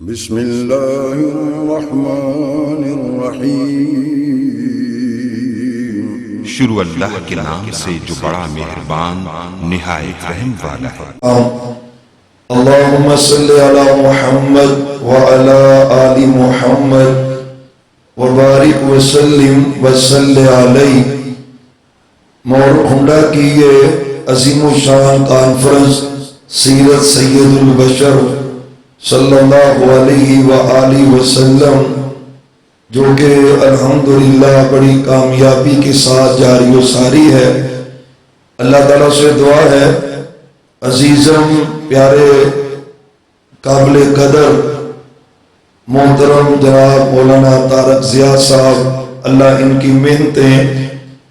بسم اللہ الرحمن الرحیم۔ شروع اللہ کے نام سے جو بڑا مہربان نہایت رحم والا ہے۔ اللہم صلی علی محمد وعلی آل محمد وبارک وسلم وصلی علیہ۔ ہنڈا کی یہ عظیم الشان کانفرنس سیرت سید البشر صلی اللہ علیہ وآلہ وسلم، جو کہ الحمدللہ بڑی کامیابی کے ساتھ جاری و ساری ہے۔ اللہ تعالیٰ سے دعا ہے عزیزم پیارے قابل قدر محترم جناب مولانا طارق ضیاء صاحب، اللہ ان کی محنتیں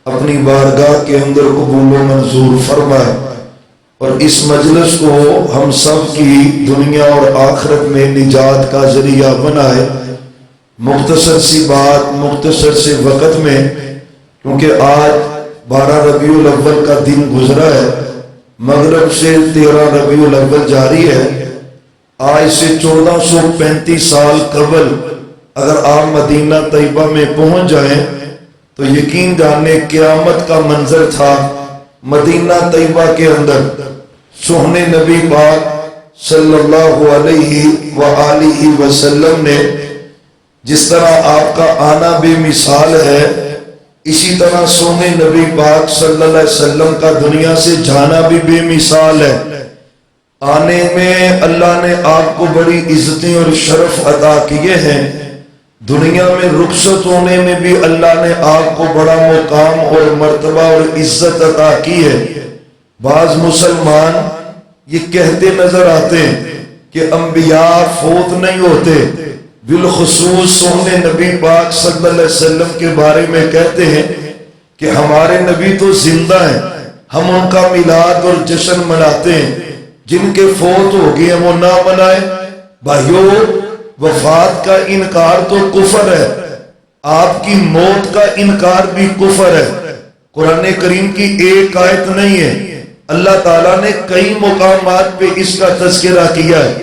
اپنی بارگاہ کے اندر قبول و منظور فرمائے، اور اس مجلس کو ہم سب کی دنیا اور آخرت میں نجات کا ذریعہ بنائے۔ مختصر سی بات مختصر سے وقت میں، کیونکہ آج 12 ربیع الاول کا دن گزرا ہے، مغرب سے 13 ربیع الاول جاری ہے۔ آج سے 1435 سال قبل اگر آپ مدینہ طیبہ میں پہنچ جائیں تو یقین جانیں قیامت کا منظر تھا۔ مدینہ طیبہ کے اندر سوہنے نبی پاک صلی اللہ علیہ وآلہ وسلم نے جس طرح آپ کا آنا بے مثال ہے، اسی طرح سونے نبی پاک صلی اللہ علیہ وسلم کا دنیا سے جانا بھی بے مثال ہے۔ آنے میں اللہ نے آپ کو بڑی عزتیں اور شرف عطا کیے ہیں، دنیا میں رخصت ہونے میں بھی اللہ نے آپ کو بڑا مقام اور مرتبہ اور عزت عطا کی ہے۔ بعض مسلمان یہ کہتے نظر آتے ہیں کہ انبیاء فوت نہیں ہوتے، بالخصوص سونے نبی پاک صلی اللہ علیہ وسلم کے بارے میں کہتے ہیں کہ ہمارے نبی تو زندہ ہیں، ہم ان کا میلاد اور جشن مناتے ہیں، جن کے فوت ہو گئے ہیں وہ نہ منائے۔ بھائیو، وفات کا انکار تو کفر ہے، آپ کی موت کا انکار بھی کفر ہے۔ قرآن کریم کی ایک آیت نہیں ہے، اللہ تعالیٰ نے کئی مقامات پہ اس کا تذکرہ کیا ہے۔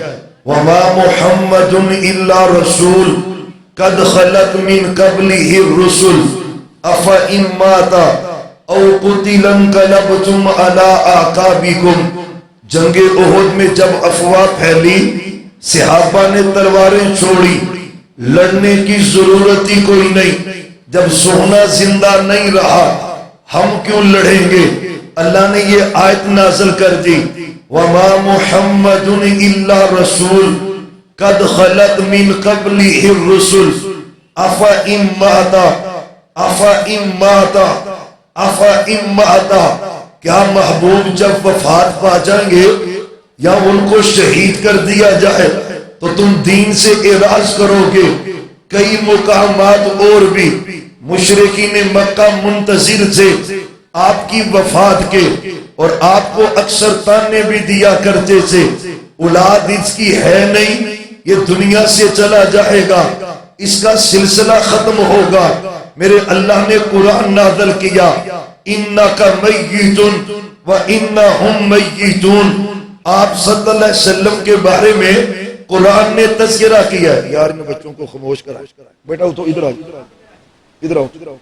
وَمَا مُحَمَّدٌ إِلَّا رَسُولٌ قَدْ خَلَتْ مِن قَبْلِهِ الرُّسُلُ أَفَإِن مَّاتَ أَوْ قُتِلَ انقلبتم عَلَىٰ أَعْقَابِكُمْ۔ جنگ احد میں جب افواہ پھیلی، صحابہ نے تلواریں چھوڑی، لڑنے کی ضرورت ہی کوئی نہیں، جب سونا زندہ نہیں رہا ہم کیوں لڑیں گے؟ اللہ نے یہ آیت نازل کر دی، وَمَا مُحَمَّدٌ إِلَّا رَسُولٌ قَدْ خَلَتْ مِن قَبْلِهِ الرُّسُلُ أَفَإِن مَّاتَ۔ کیا محبوب جب وفات پا جائیں گے یا ان کو شہید کر دیا جائے تو تم دین سے اعراض کرو گے؟ کئی مقامات اور بھی مشرکین مکہ منتظر تھے آپ کی وفات کے، اور آپ کو اکثر تانے بھی دیا کرتے تھے، اولاد اس کی ہے نہیں، یہ دنیا سے چلا جائے گا، اس کا سلسلہ ختم ہوگا۔ میرے اللہ نے قرآن نازل کیا، اِنَّكَ مَيِّتٌ وَإِنَّهُمْ مَيِّتُونَ۔ آپ صلی اللہ علیہ وسلم کے بارے میں قرآن نے تذکرہ کیا ہے۔ یار ان بچوں کو خاموش کرا، بیٹا اٹھو، ادھر آؤ، ادھر آؤ،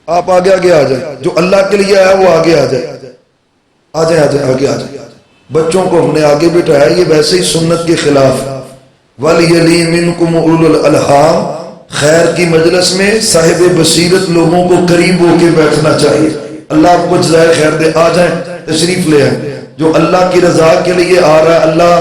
آپ آگے آگے آ جائیں، جو اللہ کے لیے آیا وہ آگے آ جائے، آ جائیں آگے آ جائیں۔ بچوں کو ہم نے آگے بٹھایا، یہ ویسے ہی سنت کے خلاف۔ وَلْيَلِي مِنْكُمْ أُولُو الْأَلْحَامِ، خیر کی مجلس میں صاحب بصیرت لوگوں کو قریب ہو کے بیٹھنا چاہیے۔ اللہ آپ کو جزائے خیر دے، آ جائیں، تشریف لے آئیں۔ جو اللہ کی رضا کے لیے آ رہا ہے، اللہ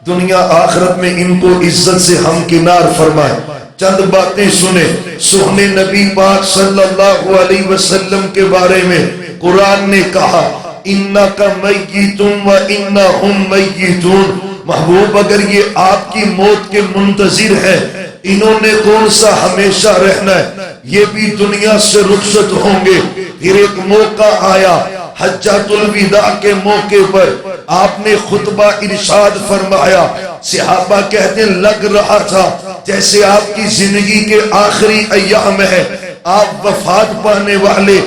دنیا آخرت میں ان کو عزت سے ہمکنار فرمائے۔ چند باتیں سنیں، سوہنے نبی پاک صلی اللہ علیہ وسلم کے بارے میں قرآن نے کہا، اِنَّكَ مَيِّتٌ وَإِنَّهُمْ مَيِّتُونَ۔ محبوب اگر یہ آپ کی موت کے منتظر ہے، انہوں نے کون سا ہمیشہ رہنا ہے، یہ بھی دنیا سے رخصت ہوں گے۔ پھر ایک موقع آیا، حجۃ الوداع کے موقع پر آپ نے خطبہ ارشاد فرمایا، صحابہ کہتے لگ رہا تھا جیسے آپ کی زندگی کے آخری ایام ہے، آپ وفات پانے والے۔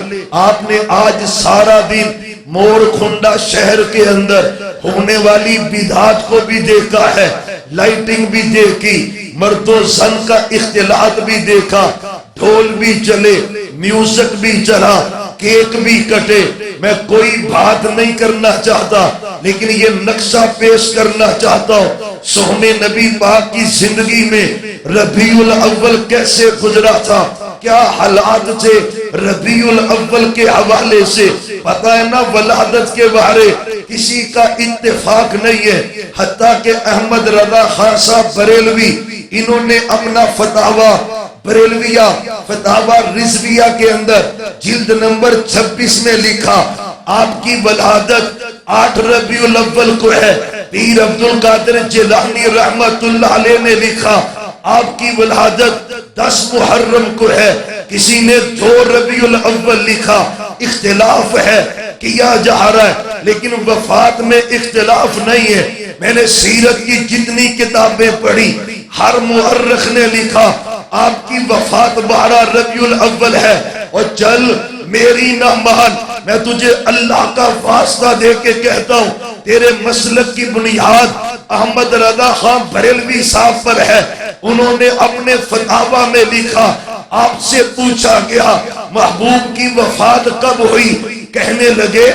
آپ نے آج سارا دن مور کھنڈا شہر کے اندر ہونے والی بدعات کو بھی دیکھا ہے، لائٹنگ بھی دیکھی، مرد و زن کا اختلاط بھی دیکھا، ڈھول بھی چلے، میوزک بھی چلا، کیک بھی کٹے۔ میں کوئی بات نہیں کرنا چاہتا لیکن یہ نقشہ پیش کرنا چاہتا ہوں سونے نبی پاک کی زندگی میں ربیع الاول کیسے گزرا تھا، کیا حالات تھے ربیع الاول کے حوالے سے۔ پتہ ہے نا ولادت کے بارے کسی کا اتفاق نہیں ہے، حتیٰ کہ احمد رضا خان صاحب بریلوی انہوں نے اپنا فتاوی بریلویہ فتاوی رضویہ کے اندر جلد نمبر 26 میں لکھا آپ کی ولادت 8 ربیع الاول کو ہے۔ پیر عبد القادر جیلانی رحمت اللہ علیہ نے لکھا آپ کی ولادت 10 محرم کو ہے، کسی نے 2 ربیع الاول لکھا۔ اختلاف ہے کیا جا رہا ہے لیکن وفات میں اختلاف نہیں ہے۔ میں نے سیرت کی جتنی کتابیں پڑھی ہر مورخ نے لکھا آپ کی وفات 12 ربیع الاول ہے۔ اور چل میری نہ مان، میں تجھے اللہ کا واسطہ دے کے کہتا ہوں تیرے مسلک کی بنیاد احمد رضا خان بریلوی صاحب پر ہے۔ انہوں نے اپنے فتاوی میں لکھا آپ سے پوچھا گیا محبوب کی وفات کب ہوئی، کہنے لگے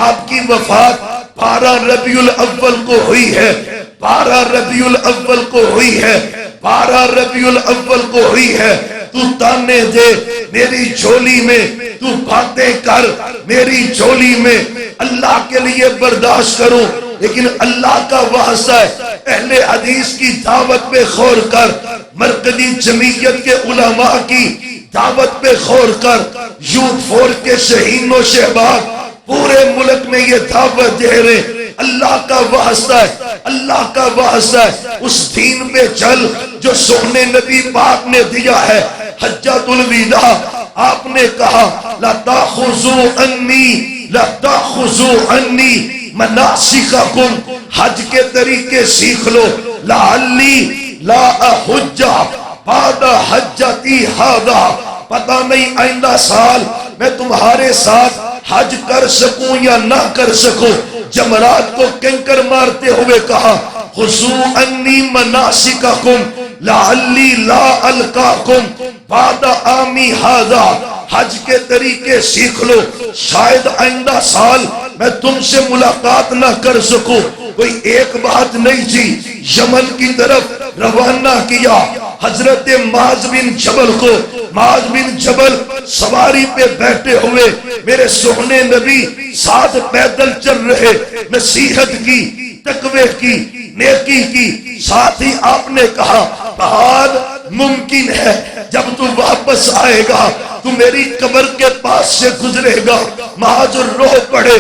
آپ کی وفات 12 ربیع الاول کو ہوئی ہے، 12 ربیع الاول کو ہوئی ہے، 12 ربیع الاول کو ہوئی ہے۔ تو تانے دے میری جھولی میں، تو باتیں کر میری جھولی میں، اللہ کے لیے برداشت کروں لیکن اللہ کا واسطہ ہے اہل حدیث کی دعوت پہ غور کر، مرکزی جمعیت کے علماء کی دعوت پہ غور کر، یوتھ فورس کے شہین و شہباز پورے ملک میں یہ دعوت دے رہے اللہ کا واسطہ ہے، اللہ کا واسطہ ہے اس دین پہ چل جو سونے نبی پاک نے دیا ہے۔ حجۃ الوداع آپ نے کہا لا تاخذوا عنی لا تاخذوا عنی مناسککم، حج کے طریقے سیکھ لو، لعلی لا احج بعد حجتی ھذا، پتہ نہیں آئندہ سال میں تمہارے ساتھ حج کر سکوں یا نہ کر سکوں۔ جمرات کو کنکر مارتے ہوئے کہا خذوا عنی مناسککم لعلی لا القاکم بعد عامی ھذا، حج کے طریقے سیکھ لو شاید آئندہ سال میں تم سے ملاقات نہ کر سکوں۔ کوئی ایک بات نہیں تھی، یمن کی طرف روانہ کیا حضرت معاذ بن جبل کو۔ معاذ بن جبل سواری پہ بیٹھے ہوئے میرے سونے نبی ساتھ پیدل چل رہے، نصیحت کی، تقوی کی، نیکی کی، ساتھ ہی آپ نے کہا بہت ممکن ہے جب تو واپس آئے گا تو میری قبر کے پاس سے گزرے گا۔ معاذ رو پڑے،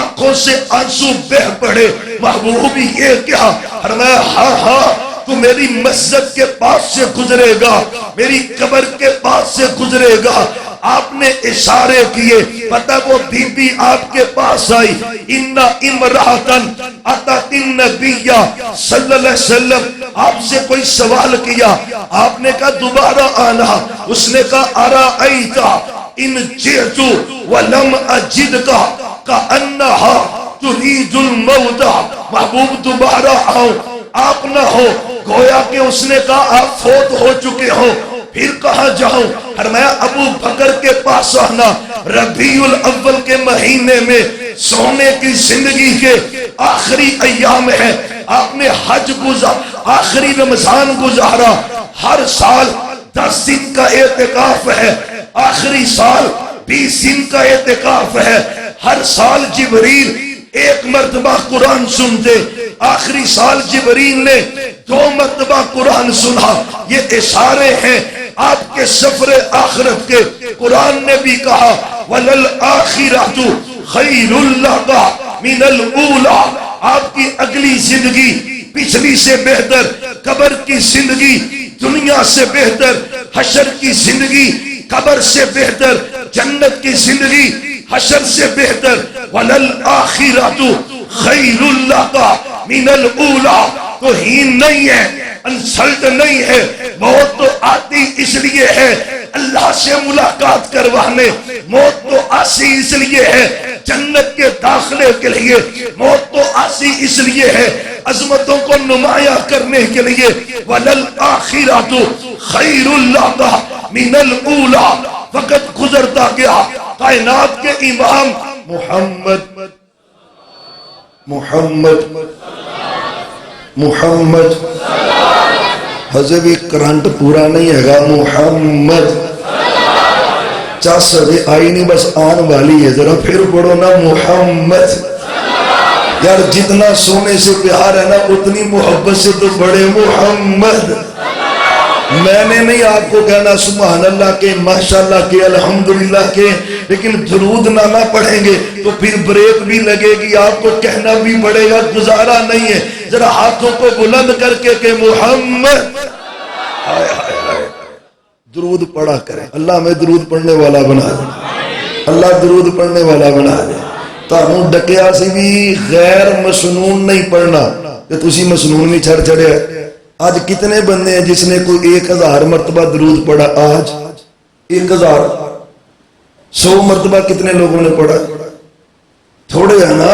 آنکھوں سے آنسو بہ پڑے، محبوب یہ کیا؟ فرمایا ہاں ہاں تو میری مسجد کے پاس سے گزرے گا، میری قبر کے پاس سے گزرے گا۔ آپ نے اشارے کیے، پتہ وہ بی بی آپ کے پاس آئی، ان امراتن اتت النبی صلی اللہ علیہ وسلم، آپ سے کوئی سوال کیا، آپ نے کہا دوبارہ آنا، اس نے کہا ارائیتا ان جئت ولم اجدکا کانہا ترید الموت، محبوب دوبارہ آؤ آپ نہ ہو، گویا کہ اس نے کہا آپ فوت ہو چکے ہو، پھر کہاں جاؤں؟ فرمایا ابو بکر کے پاس آنا۔ ربیع الاول کے مہینے میں سونے کی زندگی کے آخری ایام ہے، آپ نے حج گزارا، آخری رمضان گزارا، ہر سال 10 دن کا اعتکاف ہے، آخری سال 20 دن کا اعتکاف ہے، ہر سال جبریل ایک مرتبہ قرآن سنتے، آخری سال جبریل نے 2 مرتبہ قرآن سنا۔ یہ اشارے ہیں آپ کے سفر آخرت کے۔ قرآن نے بھی کہا وَلَلْآخِرَةُ خَيْرٌ لَكَ مِنَ الْأُولَى، آپ کی اگلی زندگی پچھلی سے بہتر، قبر کی زندگی دنیا سے بہتر، حشر کی زندگی قبر سے بہتر، جنت کی زندگی حشر سے بہتر۔ وَلَلْآخِرَةُ خَيْرٌ لَكَ مِنَ الْأُولَى، تو ہین نہیں ہے، انسلٹ نہیں ہے، موت تو آتی اس لیے ہے اللہ سے ملاقات کروانے، موت تو آسی اس لیے ہے جنت کے داخلے کے لیے، موت تو آسی اس لیے ہے عظمتوں کو نمایاں کرنے کے لیے، وَلَلْآخِرَةُ خَيْرٌ لَكَ مِنَ الْأُولَى، وقت گزرتا گیا، کائنات کے امام محمد حضرت بھی کرنٹ پورا نہیں ہے گا، محمد چاس ابھی آئی نہیں بس آن والی ہے، ذرا پھر پڑھو نا محمد۔ یار جتنا سونے سے پیار ہے نا اتنی محبت سے تو بڑے محمد۔ میں نے نہیں آپ کو کہنا سبحان اللہ کے، ماشاءاللہ کے، الحمدللہ کے، لیکن درود نہ پڑھیں گے تو پھر بریک بھی لگے گی، آپ کو کہنا بھی پڑے گا، گزارا نہیں ہے۔ ذرا ہاتھوں کو بلند کر کے کہ محمد، درود پڑھا کریں۔ اللہ میں درود پڑھنے والا بنا دے، اللہ درود پڑھنے والا بنا دے۔ تانوں ڈکیا سی بھی غیر مسنون نہیں پڑھنا کہ تسی مسنون نہیں چھڑ چھڑے۔ آج کتنے بندے ہیں جس نے کوئی 1000 مرتبہ درود پڑھا؟ آج 1000 100 مرتبہ کتنے لوگوں نے پڑھا؟ تھوڑے ہیں نا،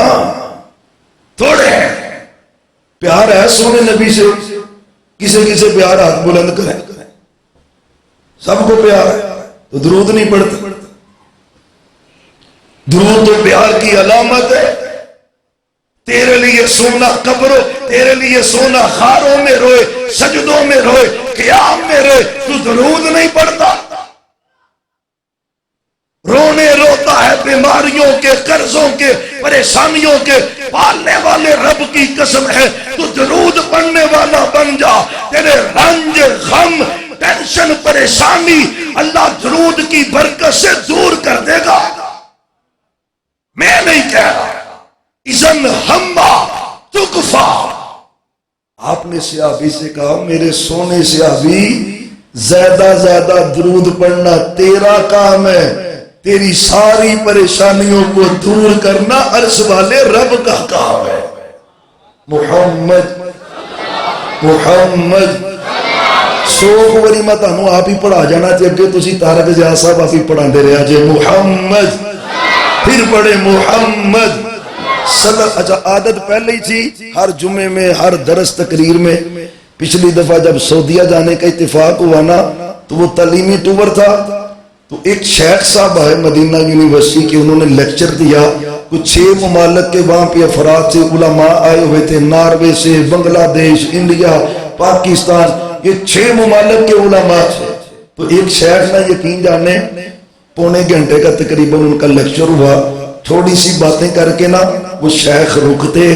تھوڑے ہیں۔ پیار ہے سونے نبی سے، کسے کسے پیار؟ ہاتھ بلند کریں۔ سب کو پیار ہے تو درود نہیں پڑھتے؟ درود تو پیار کی علامت ہے۔ تیرے لیے سونا قبروں، تیرے لیے سونا خاروں میں روئے، سجدوں میں روئے، قیام میں روئے، تو درود نہیں پڑھتا؟ رونے روتا ہے بیماریوں کے، قرضوں کے، پریشانیوں کے، پالنے والے رب کی قسم ہے تو درود پڑھنے والا بن جا۔ تیرے رنج، غم، ٹینشن، پریشانی اللہ درود کی برکت سے دور کر دے گا۔ میں نہیں کہہ رہا اذن ہما تکفا۔ آپ نے صحابی سے کہا میرے سونے صحابی، زیادہ زیادہ درود پڑھنا تیرا کام ہے، تیری ساری پریشانیوں کو دور کرنا عرش والے رب کا کام ہے۔ محمد محمد سوک وری میں تانوں آپ ہی پڑھا جانا چاہیے کہ تسی طارق زیاد صاحب آپ ہی پڑھا دے رہا جے محمد، پھر پڑھے محمد۔ اچھا عادت پہلے ہی تھی، ہر جمعے میں، ہر درس تقریر میں۔ پچھلی دفعہ جب سعودیہ جانے کا اتفاق ہوا نا تو وہ تعلیمی ٹور تھا، تو ایک شیخ صاحب ہے مدینہ یونیورسٹی کے، انہوں نے لیکچر دیا۔ کچھ 6 ممالک کے وہاں پہ افراد سے علماء آئے ہوئے تھے، ناروے سے، بنگلہ دیش، انڈیا، پاکستان، یہ 6 ممالک کے علماء تھے۔ تو ایک شیخ نے یقین جانے پونے گھنٹے کا تقریباً ان کا لیکچر ہوا، تھوڑی سی باتیں کر کے نا وہ شیخ رکتے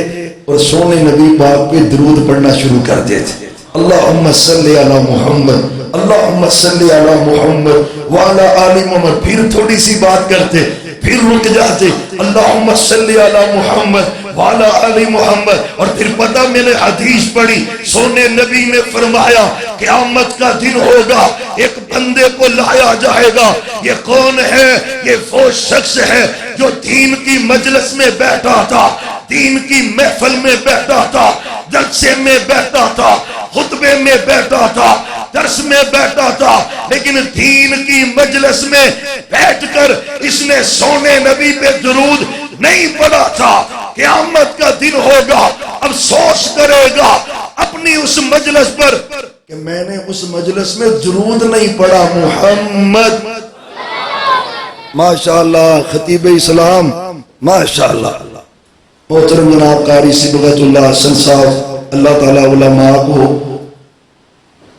اور سونے نبی پاک پہ درود پڑھنا شروع کر دیتے۔ اللہم صلی علی محمد، اللہم صلی علی محمد وعلی آل محمد، پھر تھوڑی سی بات کرتے، پھر رک جاتے، اللہم صلی علی محمد وعلی آل محمد، اور پھر پتہ میں نے حدیث پڑھی، سونے نبی نے فرمایا قیامت کا دن ہوگا، ایک بندے کو لایا جائے گا۔ یہ کون ہے؟ یہ وہ شخص ہے جو دین کی مجلس میں بیٹھا تھا، دین کی محفل میں بیٹھا تھا، جلسے میں بیٹھا تھا، خطبے میں بیٹھا تھا، درس میں بیٹھا تھا، لیکن دین کی مجلس میں بیٹھ کر اس نے سونے نبی پہ درود نہیں پڑھا تھا۔ قیامت کا دن ہوگا، افسوس کرے گا اپنی اس مجلس پر کہ میں نے اس مجلس میں درود نہیں پڑھا۔ محمد ماشاءاللہ، خطیب اسلام ماشاءاللہ، محترم جناب قاری صبغت اللہ حسن صاحب، اللہ تعالیٰ علماء کو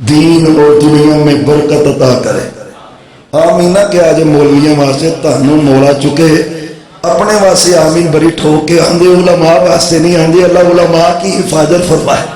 دین اور دنیا میں برکت عطا کرے۔ آمین نہ کہ آج مولویاں واسطے تہنوں مولا چکے، اپنے واسطے آمین بری ٹھوک کے آندے، علماء واسطے نہیں آندے۔ اللہ علماء کی حفاظت فرمائے،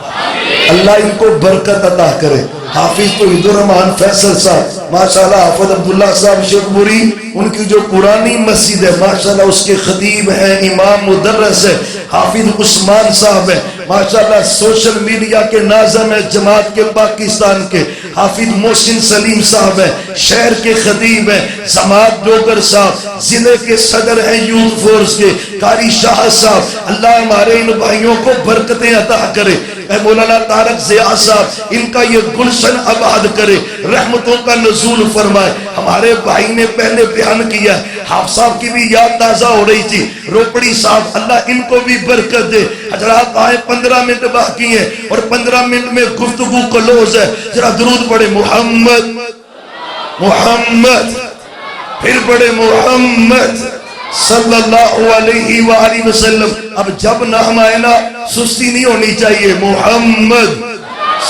اللہ ان کو برکت عطا کرے۔ حافظ توحید الرحمان فیصل صاحب ماشاءاللہ، حافظ عبداللہ صاحب شیخ پوری، ان کی جو پرانی مسجد ہے ماشاءاللہ اس کے خطیب ہیں، امام مدرس ہے۔ حافظ عثمان صاحب ہیں ماشاءاللہ، سوشل میڈیا کے ناظم ہیں جماعت کے پاکستان کے۔ حافظ محسن سلیم صاحب ہیں، شہر کے خطیب ہیں۔ سماعت ڈوگر صاحب ضلع کے صدر ہیں یوتھ فورس کے۔ قاری شاہ صاحب، اللہ ہمارے ان بھائیوں کو برکتیں عطا کرے۔ اے مولانا طارق ضیاء صاحب ان کا یہ گلشن آباد کرے، رحمتوں کا نزول فرمائے۔ ہمارے بھائی نے پہلے بیان کیا، حافظ صاحب کی بھی یاد تازہ ہو رہی تھی، روپڑی صاحب، اللہ ان کو بھی برکت دے۔ حضرات آئے 15 منٹ باقی ہیں اور 15 منٹ میں گفتگو کلوز ہے، ذرا درود پڑھے محمد محمد، پھر پڑھے محمد صلی اللہ علیہ وآلہ وسلم۔ اب جب نام آئے نا سستی نہیں ہونی چاہیے، محمد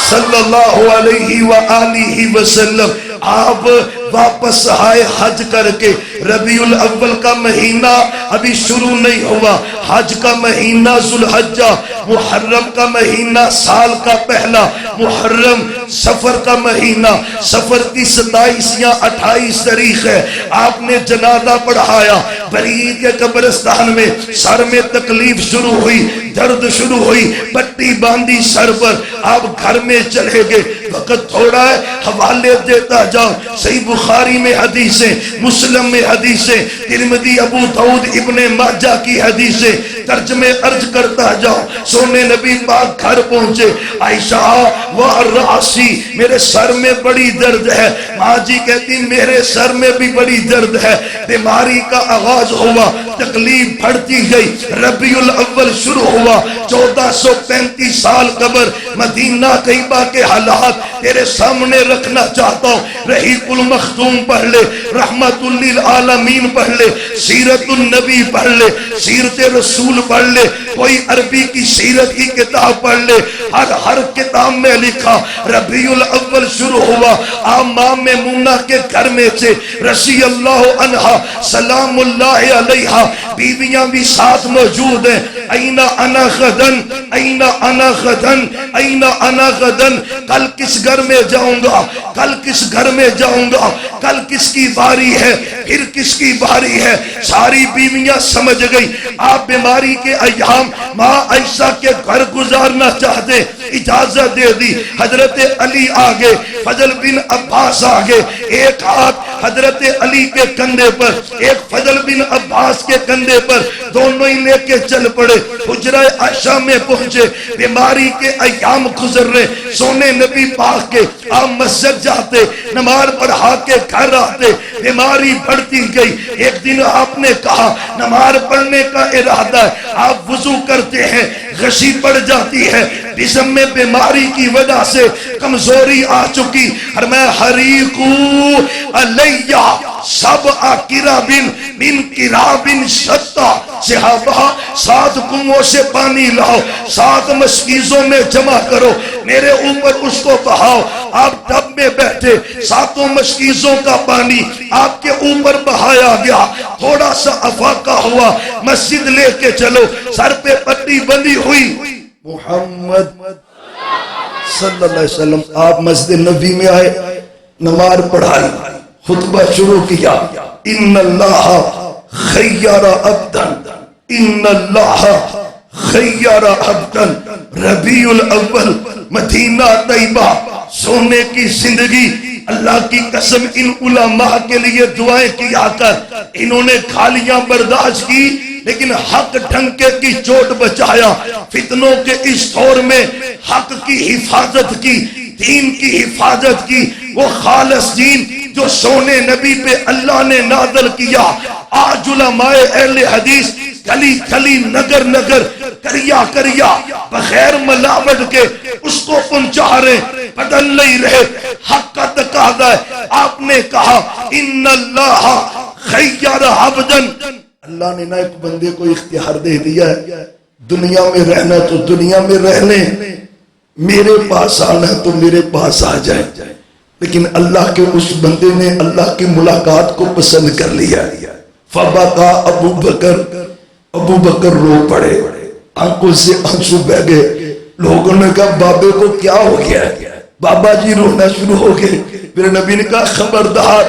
صلی اللہ علیہ وآلہ وسلم۔ آپ واپس آئے حج کر کے، ربیع الاول کا مہینہ ابھی شروع نہیں ہوا، حج کا مہینہ ذوالحجہ، محرم کا مہینہ سال کا پہلا محرم، سفر کا مہینہ، سفر کی 27 یا 28 تاریخ ہے۔ آپ نے جنازہ پڑھایا، برید کے قبرستان میں، سر میں تکلیف شروع ہوئی، درد شروع ہوئی، پٹی باندھی سر پر، آپ گھر میں چلے گئے۔ وقت تھوڑا ہے، حوالے دیتا جاؤ، صحیح بخاری میں حدیثیں، مسلم میں حدیثیں، ترمذی، ابو داؤد، ابن ماجہ کی حدیثیں، ترجمے عرض کرتا جاؤ۔ سونے نبی پاک گھر پہنچے، عائشہ وَالرَّعْسِ، میرے سر میں بڑی درد ہے۔ ماں جی کہتی میرے سر میں بھی بڑی درد ہے۔ بیماری کا آغاز ہوا، تکلیف بڑھتی گئی، ربیع الاول شروع ہوا، 1435 سال قبل مدینہ طیبہ کے حالات تیرے سامنے رکھنا چاہتا ہوں۔ رحیق المختوم پڑھ لے، رحمت للعالمین پڑھ لے، سیرت النبی پڑھ لے، سیرت رسول پڑھ لے، کوئی عربی کی سیرت کی کتاب پڑھ لے، ہر کتاب میں لکھا ربیع الاول شروع ہوا۔ ماں میمونہ کے گھر میں سے رضی اللہ عنہا سلام اللہ علیہا بیویاں بھی ساتھ موجود ہیں۔ این انا غدن، این انا غدن، این انا غدن، کل کس گھر میں جاؤں گا، کل کس گھر میں جاؤں گا، کل کس کی باری ہے، پھر کس کی باری ہے۔ ساری بیویاں سمجھ گئی آپ بیماری کے ایام ماں عائشہ کے گھر گزارنا چاہتے، اجازت دے دی۔ حضرت علی آگے، فضل بن عباس آگے، ایک ہاتھ حضرت علی کے کندھے پر، ایک فضل بن عباس کے کندھے پر، دونوں ہی لے کے چل پڑے، حجرہ عائشہ میں پہنچے۔ بیماری کے ایام گزر رہے، سونے نبی پاک کے، آپ مسجد جاتے، نماز پڑھا کے گھر آتے، بیماری بڑھتی گئی۔ ایک دن آپ نے کہا نماز پڑھنے کا ارادہ ہے، آپ وضو کرتے ہیں، غشی پڑ جاتی ہے، جسم میں بیماری کی وجہ سے کمزوری آ چکی، اور میں حریقو علیہ سبع کراب من کراب شتا، صحابہ 7 کنووں سے پانی لاؤ، 7 مشکیزوں میں جمع کرو، میرے اوپر اس کو بہاؤ۔ آپ ٹب میں بیٹھے، 7 مشکیزوں کا پانی آپ کے اوپر بہایا گیا، تھوڑا سا افاقہ ہوا، مسجد لے کے چلو، سر پہ پٹی بندھی ہوئی، محمد صلی اللہ علیہ وسلم۔ آپ مسجد نبی میں آئے، نماز پڑھائی، خطبہ شروع کیا، ان اللہ خیر عبدا، ان اللہ خیر عبدا، ربیع الاول، مدینہ طیبہ، سونے کی زندگی۔ اللہ کی قسم ان علماء کے لیے دعائیں کیا کر، انہوں نے کھالیاں برداشت کی لیکن حق ڈھنکے کی چوٹ بچایا۔ فتنوں کے اس دور میں حق کی حفاظت کی، دین کی حفاظت کی، وہ خالص دین جو سونے نبی پہ اللہ نے نازل کیا۔ آج علماء اہل حدیث گلی گلی، نگر نگر، کریا کریا، بغیر ملاوٹ کے اس کو پہنچا رہے، بدل نہیں رہے، حق کا تقاضا ہے۔ آپ نے کہا ان اللہ خیر عبدا، اللہ نے نہ ایک بندے کو اختیار دے دیا ہے، دنیا میں رہنا تو دنیا میں رہ لیں، میرے پاس آنا تو میرے پاس آ جائیں، لیکن اللہ کے اس بندے نے اللہ کی ملاقات کو پسند کر لیا۔ فبکا ابو بکر، ابو بکر رو پڑے، آنکھوں سے آنسو بہ گئے۔ لوگوں نے کہا بابے کو کیا ہو گیا؟ بابا جی رونا شروع ہو گئے۔ پھر نبی نے کہا خبردار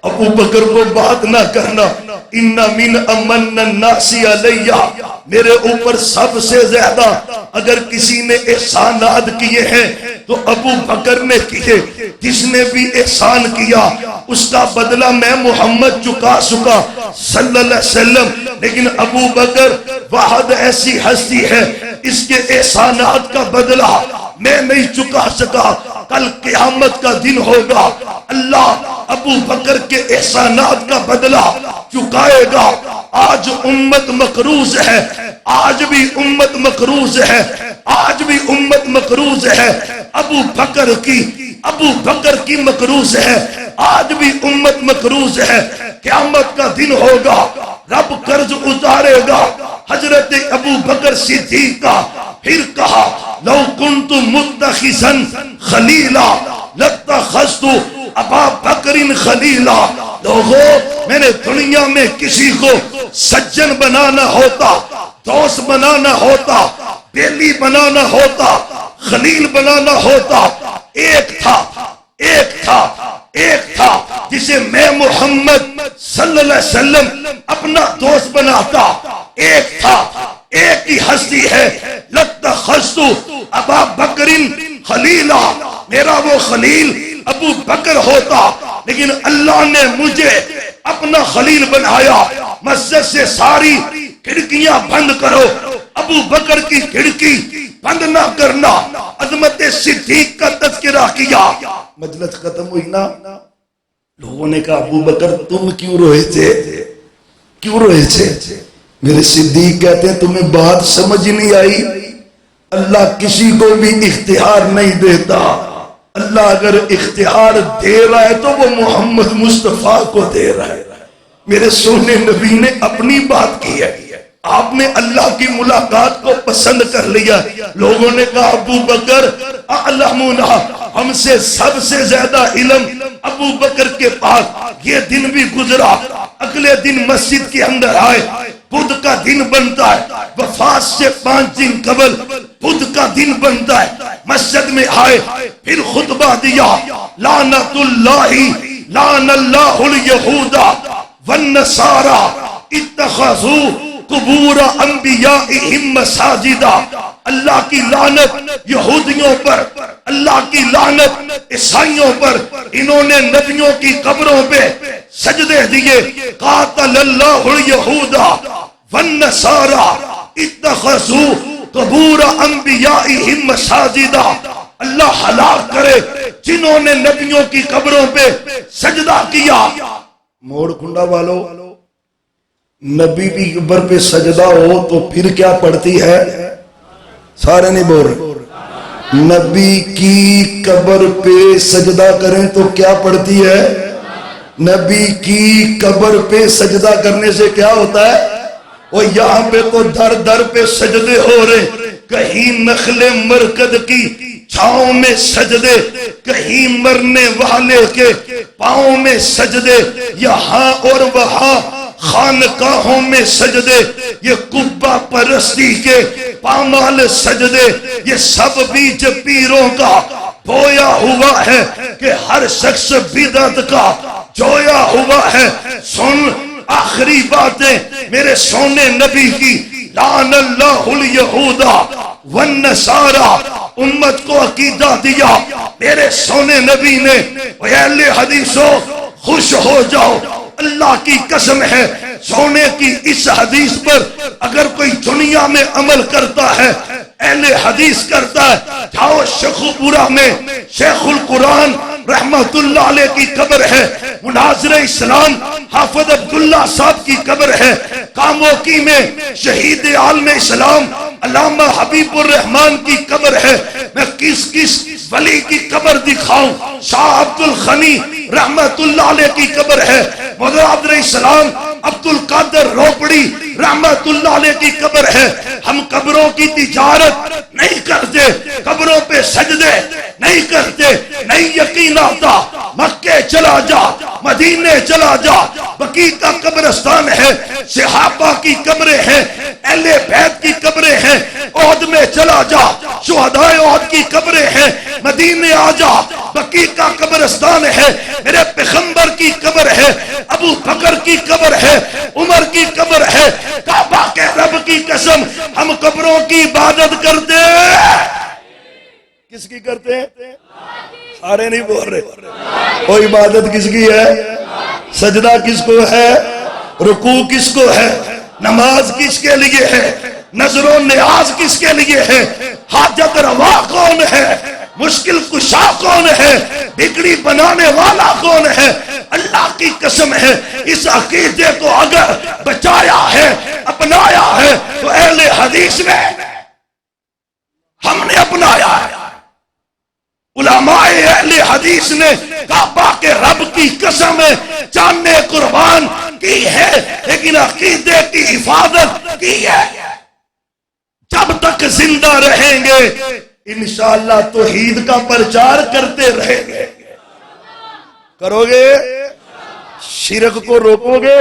ابو بکر کو بات نہ کرنا، ان من امن الناس علیہ، میرے اوپر سب سے زیادہ اگر کسی نے احسانات کیے ہیں تو ابو بکر نے کیے۔ جس نے بھی احسان کیا اس کا بدلہ میں محمد چکا سکا صلی اللہ علیہ وسلم۔ لیکن ابو بکر واحد ایسی ہستی ہے اس کے احسانات کا بدلہ میں نہیں چکا سکا، کل قیامت کا دن ہوگا، اللہ ابو بکر کے احسانات کا بدلہ چکائے گا۔ آج امت مقروض ہے، آج بھی امت مقروض ہے، آج بھی امت مقروض ہے ابو بکر کی مقروض ہے، آج بھی امت مقروض ہے۔ قیامت کا دن ہوگا، رب قرض اتارے گا حضرت ابو بکر صدیق کا۔ پھر کہا لو کنت متخذا خلیلا لاتخذت ابا بکر خلیلا۔ لوگوں، میں نے دنیا میں کسی کو سجن بنانا ہوتا، دوست بنانا ہوتا، بیلی بنانا ہوتا، خلیل بنانا ہوتا، ایک تھا جسے میں محمد صلی اللہ علیہ وسلم اپنا دوست بناتا، ایک ہی ہستی ہے، لاتخذت ابا بکر خلیلا، میرا وہ خلیل ابو بکر ہوتا، لیکن اللہ نے مجھے اپنا خلیل بنایا۔ مسجد سے ساری کھڑکیاں بند کرو، ابو بکر کی کھڑکی بند نہ کرنا۔ عظمت صدیق کا تذکرہ کیا، مجلس ختم ہوئی نا، لوگوں نے کہا ابو بکر تم کیوں روئے تھے؟ میرے صدیق کہتے ہیں تمہیں بات سمجھ نہیں آئی، اللہ کسی کو بھی اختیار نہیں دیتا، اللہ اگر اختیار دے رہا ہے تو وہ محمد مصطفیٰ کو دے رہا ہے۔ میرے سونے نبی نے اپنی بات کی ہے، آپ نے اللہ کی ملاقات کو پسند کر لیا۔ لوگوں نے کہا ابو بکر اعلمنا، ہم سے سب سے زیادہ علم ابو بکر کے پاس۔ یہ دن بھی گزرا، اگلے دن مسجد کے اندر آئے، بدھ کا دن بنتا ہے، وفات سے 5 دن قبل بدھ کا دن بنتا ہے، مسجد میں آئے، پھر خطبہ دیا، لعنت اللہ الیہود والنصارى اتخذوا قبور انبیائہم مساجدا۔ اللہ کی لعنت یہودیوں پر، اللہ کی لعنت عیسائیوں پر، انہوں نے نبیوں کی قبروں پہ سجدے دیے۔ قاتل اللہ الیہود والنصارى اتخذوا قبور انبیائہم مساجدا۔ اللہ ہلاک کرے جنہوں نے نبیوں کی قبروں پہ سجدہ کیا۔ موڑ کنڈا والو، نبی کی قبر پہ سجدہ ہو تو پھر کیا پڑتی ہے؟ سارے نہیں بول رہے، نبی کی قبر پہ سجدہ کریں تو کیا پڑتی ہے؟ نبی کی قبر پہ سجدہ کرنے سے کیا ہوتا ہے؟ وہ یہاں پہ تو در در پہ سجدے ہو رہے، کہیں نخل مرکد کی چھاؤں میں سجدے، کہیں مرنے والے کے پاؤں میں سجدے، یہاں اور وہاں خانقاہوں میں سجدے، یہ قبہ پرستی کے پامال سجدے، یہ سب بیج پیروں کا بویا ہوا ہے کہ ہر شخص بدعت کا جویا ہوا ہے۔ سن آخری باتیں میرے سونے نبی کی، لعن اللہ الیہود والنصارى، امت کو عقیدہ دیا میرے سونے نبی نے۔ اے اہل حدیثو خوش ہو جاؤ، اللہ کی قسم ہے، سونے کی اس حدیث پر اگر کوئی دنیا میں عمل کرتا ہے، اہل حدیث کرتا ہے، جاؤ شیخوپورہ میں شیخ القرآن رحمت اللہ علیہ کی قبر ہے، مناظر اسلام حافظ عبداللہ صاحب کی قبر ہے، کاموکی میں شہید عالم اسلام علامہ حبیب الرحمن کی قبر ہے۔ میں کس ولی کی قبر دکھاؤں؟ شاہ عبد الغنی رحمت اللہ علیہ کی قبر ہے، مدرعبد السلام عبد القادر روپڑی رحمت اللہ علیہ کی قبر ہے۔ ہم قبروں کی تجارت نہیں کرتے، قبروں پہ سجدے نہیں کرتے۔ نہیں یقین آتا مکے چلا جا، مدینے چلا جا، بقیع کا قبرستان ہے، صحابہ کی قبریں ہیں، اہل بیت کی قبریں ہیں، احد میں چلا جا، شہداء احد کی قبریں ہیں، مدینے آ جا، بقیع کا قبرستان ہے، میرے پیغمبر کی قبر ہے، ابو بکر کی قبر ہے، عمر کی قبر ہے۔ کعبہ کے رب کی قسم ہم قبروں کی عبادت کرتے ہیں۔ کس کی کرتے ہیں؟ سارے نہیں بول رہے۔ وہ عبادت کس کی ہے؟ سجدہ کس کو ہے؟ رکوع کس کو ہے؟ نماز کس کے لیے ہے؟ نظر و نیاز کس کے لیے ہے؟ حاجت روا کون ہے؟ مشکل کشا کون ہے؟ بگڑی بنانے والا کون ہے؟ اللہ کی قسم ہے اس عقیدے کو اگر بچایا ہے، اپنایا ہے تو اہل حدیث نے، ہم نے اپنایا ہے، علماء اہل حدیث نے کعبہ کے رب کی قسم جانیں قربان کی ہے، لیکن عقیدے کی حفاظت کی ہے۔ جب تک زندہ رہیں گے انشاءاللہ توحید کا پرچار کرتے رہیں گے۔ کرو گے؟ شرک کو روکو گے؟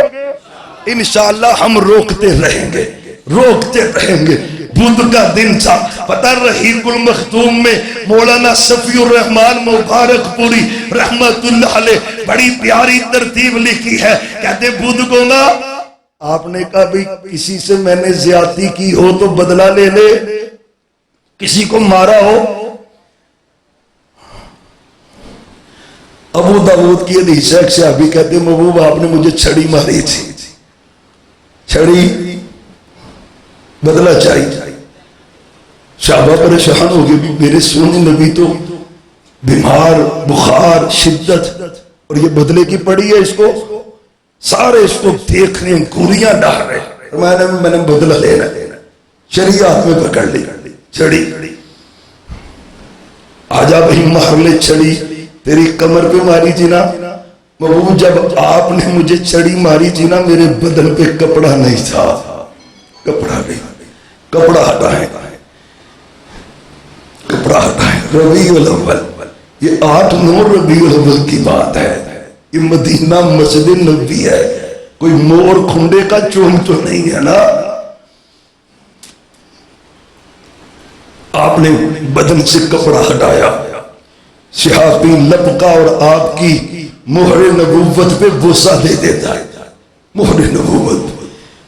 انشاءاللہ ہم روکتے رہیں گے، روکتے رہیں گے۔ بدھ کا دن تھا، پتہ رحیق المختوم میں مولانا صفی الرحمن مبارک پوری رحمت اللہ علیہ بڑی پیاری ترتیب لکھی ہے، کہتے بدھ کو نا، آپ نے کہا بھی کسی سے میں نے زیادتی کی ہو تو بدلہ لے لے، کسی کو مارا ہو۔ ابو داؤد کی حدیث ہے، ایک صحابی کہتے ہیں محبوب آپ نے مجھے چھڑی ماری تھی، چھڑی بدلہ چاہیے۔ صحابہ پریشان ہو گئے، میرے سونے نبی تو بیمار، بخار، شدت، اور یہ بدلے کی پڑی ہے، اس کو سارے اس کو دیکھ رہے ہیں، گولیاں ڈال رہے ہیں۔ میں نے بدلہ لینا، شریعت میں پکڑ لی چھڑی، آجا بھائی مار لے چھڑی، تیری کمر پہ ماری تھی نا محبوب، جب آپ نے مجھے چھڑی ماری تھی نا میرے بدن پہ کپڑا نہیں تھا، کپڑا نہیں، کپڑا ہٹائیں، کپڑا ہٹائیں۔ ربیع الاول، یہ 8-9 ربیع الاول کی بات ہے، یہ مدینہ مسجد نبوی ہے، کوئی مور کھنڈے کا چون تو نہیں ہے نا۔ آپ نے بدن سے کپڑا ہٹایا، صحابی لپکا اور آپ کی مہر نبوت پہ بوسہ دے دیتا ہے، مہر نبوت۔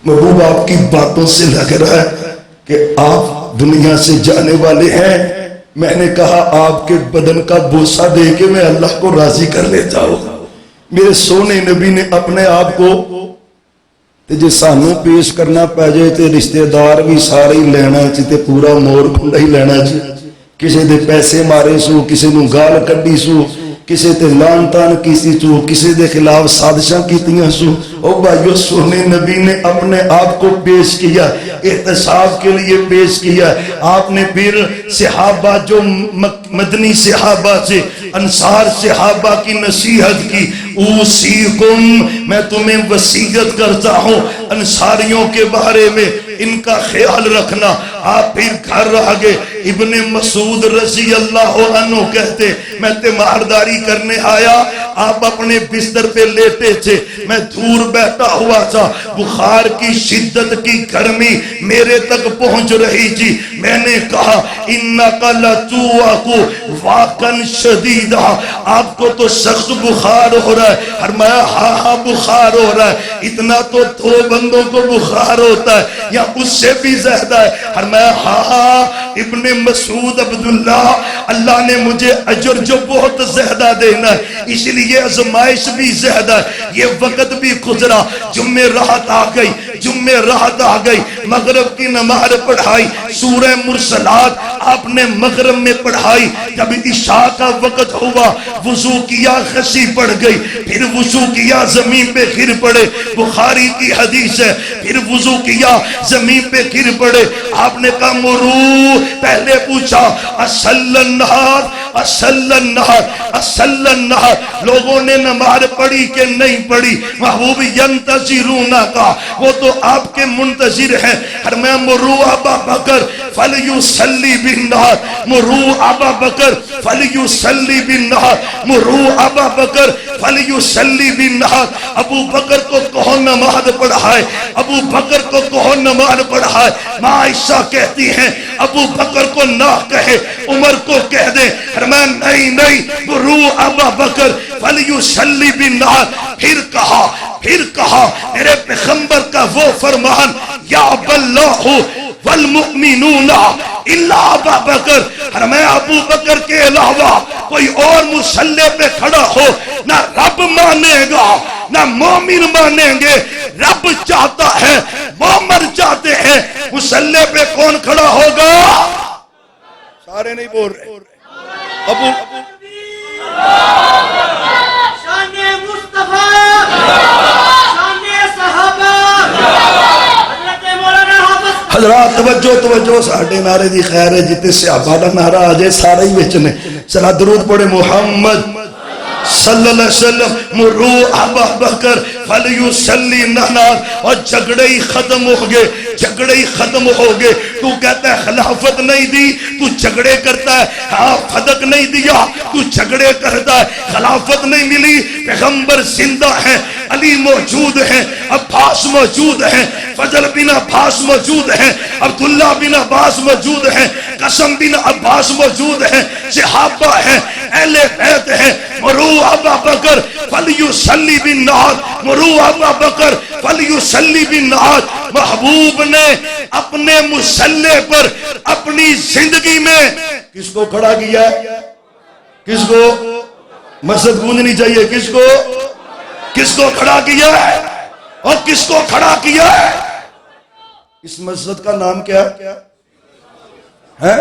محبوب آپ کی باتوں سے لگ رہا ہے کہ آپ دنیا سے جانے والے ہیں، میں نے کہا آپ کے بدن کا بوسہ دے کے میں اللہ کو راضی کر لیتا ہوں۔ میرے سونے نبی نے اپنے آپ کو تے جے سانوں پیش کرنا پہ جائے تے رشتہ دار بھی سارے ہی لینا چاہیے تے پورا مور کھنڈا ہی لینا چاہیے، کسی دے پیسے مارے سو، کسی نو گال کڈی سو، کسی تے لان تان کیسی سو، کسی دے خلاف سازشاں کیتیاں سو۔ او بھائیو سونے نبی نے اپنے آپ کو پیش کیا، احتساب کے لیے پیش کیا۔ آپ نے پھر صحابہ جو مدنی صحابہ سے انصار صحابہ کی نصیحت کی، اوصیکم، میں تمہیں وصیت کرتا ہوں انصاریوں کے بارے میں، ان کا خیال رکھنا۔ آپ پھر گھر آگے، ابن مسعود رضی اللہ عنہ کہتے میں تیمارداری کرنے آیا، آپ اپنے بستر پہ لیٹے تھے، میں دور بیٹھا ہوا تھا، بخار کی شدت کی گرمی میرے تک پہنچ رہی تھی۔ میں نے کہا انکا لتوعک واقعا شدیدا، آپ کو تو سخت بخار ہو رہا ہے۔ فرمایا ہاں ہاں بخار ہو رہا ہے، اتنا تو 2 بندوں کو بخار ہوتا ہے یا اس سے بھی زیادہ ہے۔ فرمایا ہاں ابن مسعود عبداللہ، اللہ نے مجھے اجر جو بہت زیادہ دینا ہے، اس لیے ازمائش بھی زیادہ ہے۔ یہ وقت بھی گزرا، جمعہ راحت آ گئی، جمعہ راحت آ گئی، مغرب کی نماز پڑھائی، سورہ مرسلات آپ نے مغرب میں پڑھائی۔ جب عشاء کا وقت ہوا وضو کیا، خسی پڑ گئی، پھر وضو کیا زمین پہ گر پڑے، بخاری کی حدیث ہے، پھر وضو کیا زمین پہ گر پڑے۔ آپ نے کہا مرو، پہلے پوچھا اصل النہار، اصل النہار، اصل النہار، لوگوں نے نماز پڑھی کہ نہیں پڑھی؟ محبوب ینتظرون کا، وہ تو آپ کے منتظر ہیں۔ فرمایا مرو ابا بکر فلیصلی بالنہار، مرو ابا بکر فلیصلی بالنہار، مرو ابا بکر فلیصلی بالنہار۔ ابو بکر کو کہو نماز پڑھائے، ابو بکر کو کہو نماز پڑھائے۔ ماں عائشہ کہتی ہیں ابو بکر کو نہ کہے، عمر کو کہہ دے۔ فرمایا نہیں نہیں، مرو ابا بکر فلیصلی بالنہار۔ پھر کہا میرے پیغمبر کا وہ فرمان، یا اللہ والمؤمنون الا ابا بکر، فرمایا ابو بکر کے علاوہ کوئی اور مصلی پہ کھڑا ہو نہ رب مانے گا نہ مومن مانیں گے۔ رب چاہتا ہے وہ مر جاتے ہیں، مصلی پہ کون کھڑا ہوگا؟ سارے نہیں بول رہے. ابو شان مصطفیٰ، شان صحابہ، حضرت مولانا حافظ. حضرات توجہ ساڑھے نعرے دی خیر ہے، جتے صحابہ دا نعرہ آجائے سارے ہی وچنے. سلا درود پڑھے محمد صلی اللہ علیہ وسلم. مرو ابا بکر فلیصلی نہار. اور جھگڑے ہی ختم ہو گئے، جھگڑے ہی ختم ہو گئے. تو کہتا ہے خلافت نہیں دی، تو جھگڑے کرتا ہے. ہاں فدق نہیں دیا، تو جھگڑے کرتا ہے. خلافت نہیں ملی، پیغمبر زندہ ہیں، علی موجود ہیں، عباس موجود ہیں، فضل بن عباس موجود ہیں، عبداللہ بن عباس موجود ہیں، قسم بن عباس موجود ہیں، صحابہ ہیں، اہل بیت ہیں. مرو ابا بکر فلیصلی بالنہار، مرو ابا بکر فلیصلی بالنہار. محبوب نے اپنے مصلی پر اپنی زندگی میں کس کو کھڑا کیا ہے؟ کس کو؟ مسجد گونجنی چاہیے. کس کو کھڑا کیا ہے اور کس کو کھڑا کیا ہے؟ اس مسجد کا نام کیا ہے؟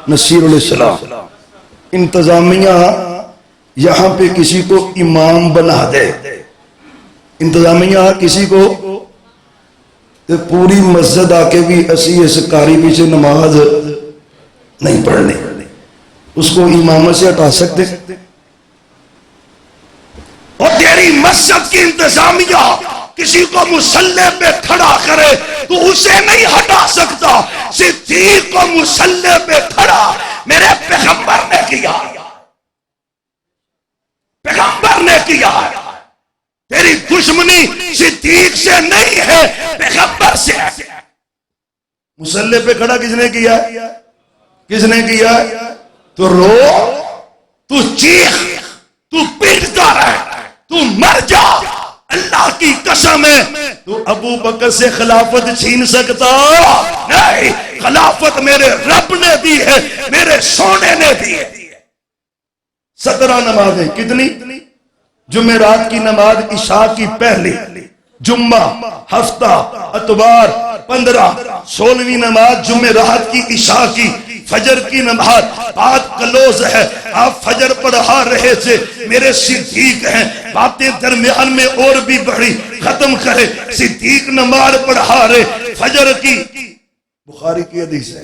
نصیر علیہ السلام. انتظامیہ یہاں پہ کسی کو امام بنا دے، انتظامیہ کسی کو، تو پوری مسجد آ کے بھی اسی اس کاری پیچھے نماز نہیں پڑھنی، اس کو امامت سے ہٹا سکتے؟ اور تیری مسجد کی انتظامیہ کسی کو مصلی پہ کھڑا کرے تو اسے نہیں ہٹا سکتا. صدیق کو مصلی پہ کھڑا میرے پیغمبر نے کیا، پیغمبر نے کیا. تیری دشمنی صدیق سے نہیں ہے، پیغمبر سے ہے. مصلی پہ کھڑا کس نے کیا؟ کس نے کیا؟ تو رو، تو چیخ، تو پیٹتا رہ، تو مر جا. اللہ کی قسم ہے تو ابو بکر سے خلافت چھین سکتا نہیں. خلافت میرے رب نے دی ہے، میرے سونے نے دی ہے. 17 نمازیں کتنی؟ جمعرات کی نماز عشاء کی پہلی، جمعہ، ہفتہ، اتوار 15، 16ویں نماز جمعرات کی عشاء کی، فجر کی نماز بعد کلوز ہے. آپ فجر پڑھا رہے تھے، میرے صدیق ہیں، باتیں درمیان میں اور بھی بڑھی، ختم کرے. صدیق نماز پڑھا رہے فجر کی. بخاری کی حدیث ہے،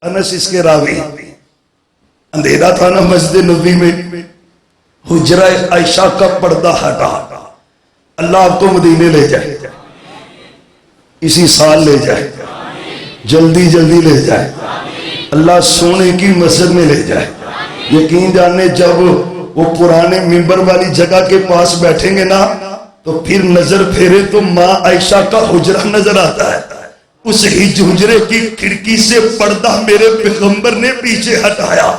انس اس کے راوی. اندھیرا تھا نا مسجد نبوی میں، حجرہ عائشہ کا پردہ ہٹا. اللہ آپ کو مدینے لے جائے، اسی سال لے جائے، جلدی جلدی لے جائے. اللہ سونے کی مسجد میں لے جائے. یقین جانے جب وہ پرانے منبر والی جگہ کے پاس بیٹھیں گے نا تو پھر نظر پھیرے تو ماں عائشہ کا حجرہ نظر آتا ہے. اس حجرے کی کھڑکی سے پردہ میرے پیغمبر نے پیچھے ہٹایا.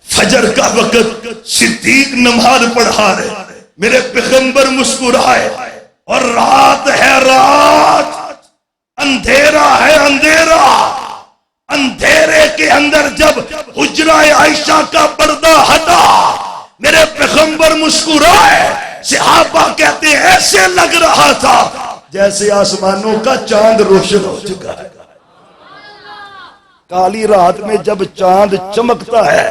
فجر کا وقت صدیق نماز پڑھا رہے، میرے پیغمبر مسکرائے. اور رات ہے، رات، اندھیرا ہے، اندھیرا. اندھیرے کے اندر جب حجرہ عائشہ کا پردہ ہٹا میرے پیغمبر مسکرائے. صحابہ کہتے ہیں ایسے لگ رہا تھا جیسے آسمانوں کا چاند روشن ہو چکا ہے. کالی رات میں جب چاند چمکتا ہے،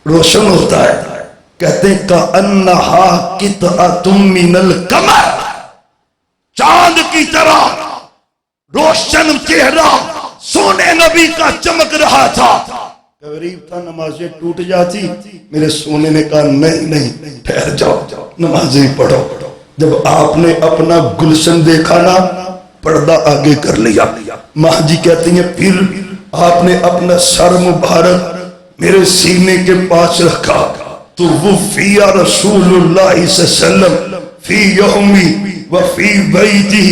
روشن ہوتا ہے، کہتے ہیں کأنہا قطعۃ من القمر. چاند کی طرح روشن چہرہ سونے نبی کا چمک رہا تھا. غریب تھا نمازیں ٹوٹ جاتی. میرے سونے نے کہا نہیں ٹھہر جاؤ، نمازیں پڑھو. جب آپ نے اپنا گلشن دیکھا نا، پردہ آگے کر لیا. ماں جی کہتی ہیں پھر آپ نے اپنا سر مبارک میرے سینے کے پاس رکھا. تو وفی رسول اللہ صلی اللہ علیہ وسلم فی یومی وفی بیتی،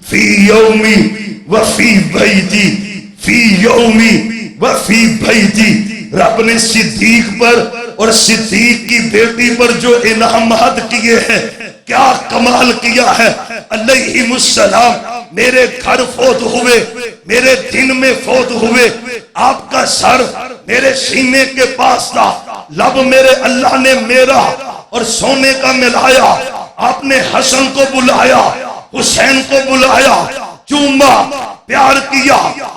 فی یومی وفی بیتی، فی یومی وفی بیتی. رب نے صدیق پر اور صدیق کی بیٹی پر جو انعامات کیے ہیں، کیا کمال کیا ہے. علیہم السلام میرے گھر فوت ہوئے، میرے دن میں فوت ہوئے. آپ کا سر میرے سینے کے پاس تھا، لب میرے اللہ نے میرا اور سونے کا ملایا. آپ نے حسن کو بلایا، حسین کو بلایا، چوما، پیار کیا،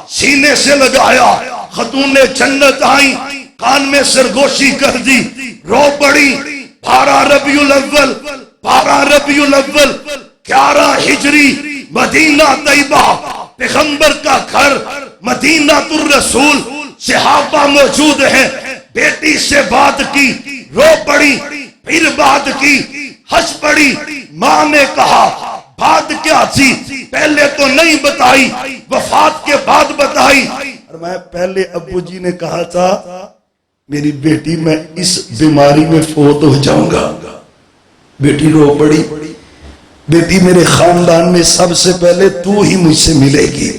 سینے سے لگایا، خاتون جنت آئی، کان میں سرگوشی کر دی، رو پڑی۔ 12 ربیع الاول، 12 ربیع الاول 11 ہجری، مدینہ طیبہ، پیغمبر کا گھر، مدینہ الرسول، صحابہ موجود ہیں۔ بیٹی سے بات کی، رو پڑی، پھر بات کی، ہنس پڑی۔ ماں نے کہا بات کیا تھی؟ پہلے تو نہیں بتائی، وفات کے بعد بتائی۔ اور میں پہلے ابو جی نے کہا تھا میری بیٹی میں اس بیماری میں فوت ہو جاؤں گا۔ بیٹی رو پڑی، بیٹی میرے خاندان میں سب سے پہلے تو ہی مجھ سے ملے گی۔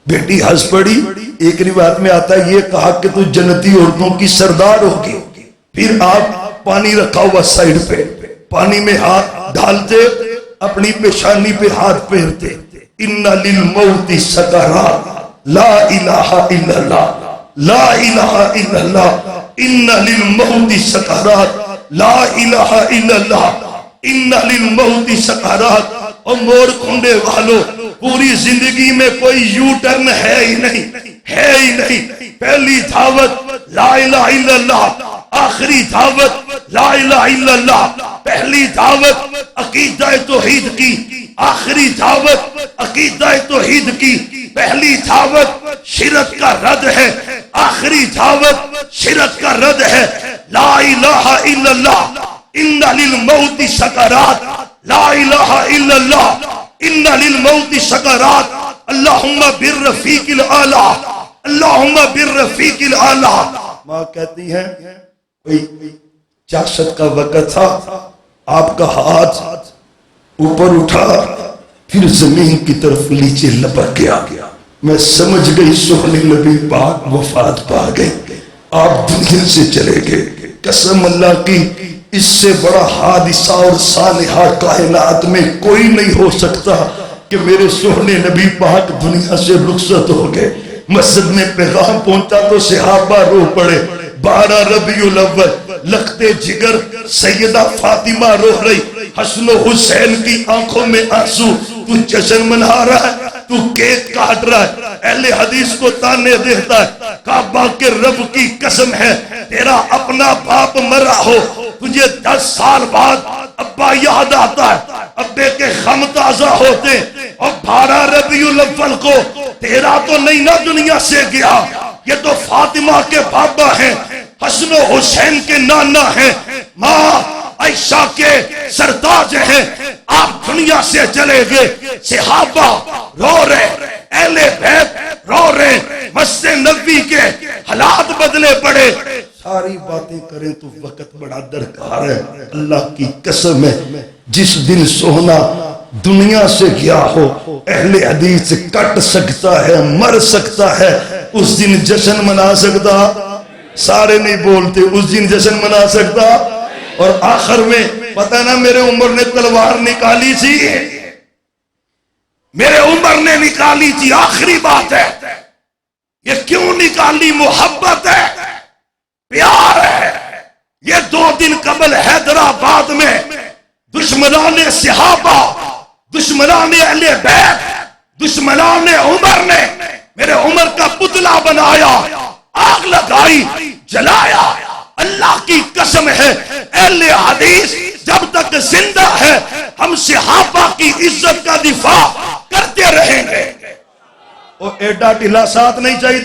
بیٹی ہنس پڑی۔ ایک روایت میں آتا ہے یہ کہا کہ تو جنتی عورتوں کی سردار ہوگی۔ پھر آپ پانی رکھا ہوا سائیڈ پہ، پانی میں ہاتھ ڈالتے، اپنی پیشانی پہ ہاتھ پھیرتے، ان للموت سکرات لا الہ الا اللہ، لا الہ الا اللہ، ان للموت سکرات لا الہ الا اللہ، ان للموت سکرات۔ اور مور کنڈے والوں، پوری زندگی میں کوئی یو ٹرن ہے ہی نہیں، ہے ہی نہیں۔ پہلی دعوت لا الہ الا اللہ، آخری دعوت لا الہ الا اللہ۔ پہلی دعوت عقیدہ توحید کی، آخری دعوت عقیدہ توحید کی۔ پہلی دعوت شرک کا رد ہے، آخری دعوت شرک کا رد ہے۔ لا الہ الا اللہ، ان للموت سکرات، لا الہ الا اللہ، ان للموت سکرات، اللہم بالرفیق الاعلی، اللہم بالرفیق الاعلی۔ ماں کہتی ہیں کوئی چاشت کا وقت تھا، آپ کا ہاتھ اوپر اٹھا، پھر زمین کی طرف نیچے لپک گیا۔ میں سمجھ گئی سونے نبی پاک وفات پا گئے، آپ دنیا سے چلے گئے۔ قسم اللہ کی اس سے بڑا حادثہ اور سانحہ کائنات میں کوئی نہیں ہو سکتا کہ میرے سونے نبی پاک دنیا سے رخصت ہو گئے۔ مسجد میں پیغام پہنچا تو صحابہ رو پڑے۔ 12 ربیع الاول، لختے جگر سیدہ فاطمہ رو رہی، حسن و حسین کی آنکھوں میں آنسو۔ تو جشن منا رہا ہے، تو کیک کاٹ رہا ہے، اہل حدیث کو تانے دیتا ہے۔ کعبہ کے رب کی قسم ہے تیرا اپنا باپ مرا ہو، تجھے 10 سال بعد ابا یاد آتا ہے، ابے کے غم تازہ ہوتے۔ اور 12 ربیع الاول کو تیرا تو نہیں نا دنیا سے گیا، یہ تو فاطمہ کے بابا ہیں، حسن و حسین کے نانا ہیں، ماں عائشہ کے سرتاج ہیں۔ آپ دنیا سے چلے گئے، صحابہ رو رہے، اہل بیت رو رہے، مسجد نبوی کے حالات بدلے پڑے۔ ساری باتیں کریں تو وقت بڑا درکار ہے۔ اللہ کی قسم ہے جس دن سونا دنیا سے گیا ہو، اہل حدیث کٹ سکتا ہے، مر سکتا ہے، اس دن جشن منا سکتا؟ سارے نہیں بولتے، اس دن جشن منا سکتا؟ اور آخر میں پتہ نہ میرے عمر نے تلوار نکالی تھی، میرے عمر نے نکالی تھی، آخری بات ہے، یہ کیوں نکالی؟ محبت ہے، پیار ہے۔ یہ 2 دن قبل حیدرآباد میں دشمنان صحابہ، دشمنان اہل بیت، دشمنان عمر نے میرے عمر کا پتلا بنایا، آگ لگائی، جلایا۔ اللہ کی قسم ہے اہل حدیث جب تک زندہ ہے ہم صحابہ کی عزت کا دفاع کرتے رہیں گے۔ اور ایڈا ٹھلا ساتھ نہیں چاہیے،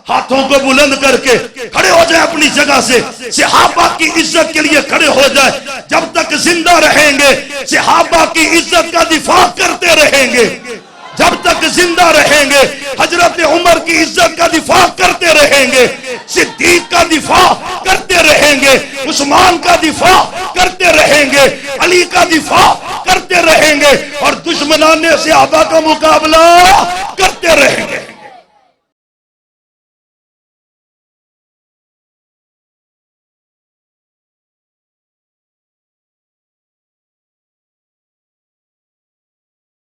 ہاتھوں کو بلند کر کے کھڑے ہو جائیں اپنی جگہ سے، صحابہ کی عزت کے لیے کھڑے ہو جائیں۔ جب تک زندہ رہیں گے صحابہ کی عزت کا دفاع کرتے رہیں گے، جب تک زندہ رہیں گے حضرت عمر کی عزت کا دفاع کرتے رہیں گے، صدیق کا دفاع کرتے رہیں گے، عثمان کا دفاع کرتے رہیں گے، علی کا دفاع کرتے رہیں گے، اور دشمنان صحابہ کا مقابلہ کرتے رہیں گے۔